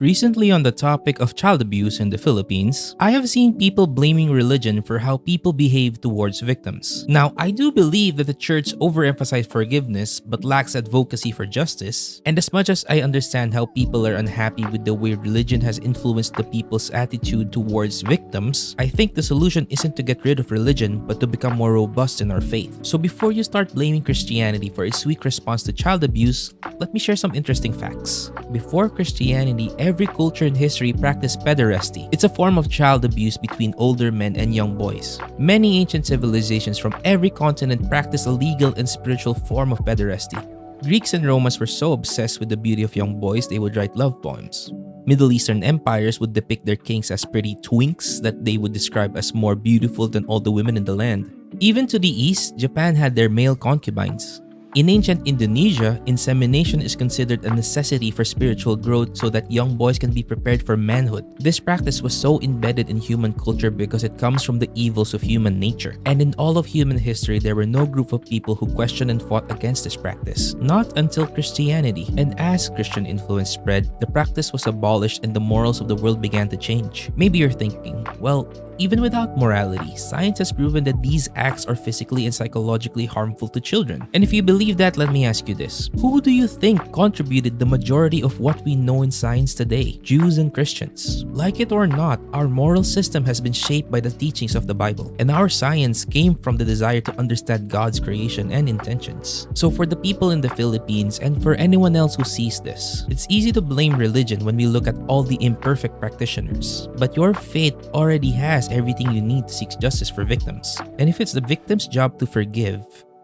Recently, on the topic of child abuse in the Philippines, I have seen people blaming religion for how people behave towards victims. Now, I do believe that the church overemphasizes forgiveness but lacks advocacy for justice, and as much as I understand how people are unhappy with the way religion has influenced the people's attitude towards victims, I think the solution isn't to get rid of religion but to become more robust in our faith. So before you start blaming Christianity for its weak response to child abuse, let me share some interesting facts. Before Christianity, every culture in history practiced pederasty. It's a form of child abuse between older men and young boys. Many ancient civilizations from every continent practiced a legal and spiritual form of pederasty. Greeks and Romans were so obsessed with the beauty of young boys they would write love poems. Middle Eastern empires would depict their kings as pretty twinks that they would describe as more beautiful than all the women in the land. Even to the east, Japan had their male concubines. In ancient Indonesia, insemination is considered a necessity for spiritual growth so that young boys can be prepared for manhood. This practice was so embedded in human culture because it comes from the evils of human nature. And in all of human history, there were no group of people who questioned and fought against this practice. Not until Christianity. And as Christian influence spread, the practice was abolished and the morals of the world began to change. Maybe you're thinking, well, even without morality, science has proven that these acts are physically and psychologically harmful to children. And if you believe that, let me ask you this. Who do you think contributed the majority of what we know in science today? Jews and Christians. Like it or not, our moral system has been shaped by the teachings of the Bible. And our science came from the desire to understand God's creation and intentions. So for the people in the Philippines and for anyone else who sees this, it's easy to blame religion when we look at all the imperfect practitioners. But your faith already has everything you need to seek justice for victims. And if it's the victim's job to forgive,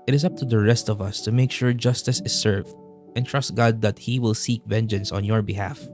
it is up to the rest of us to make sure justice is served and trust God that He will seek vengeance on your behalf.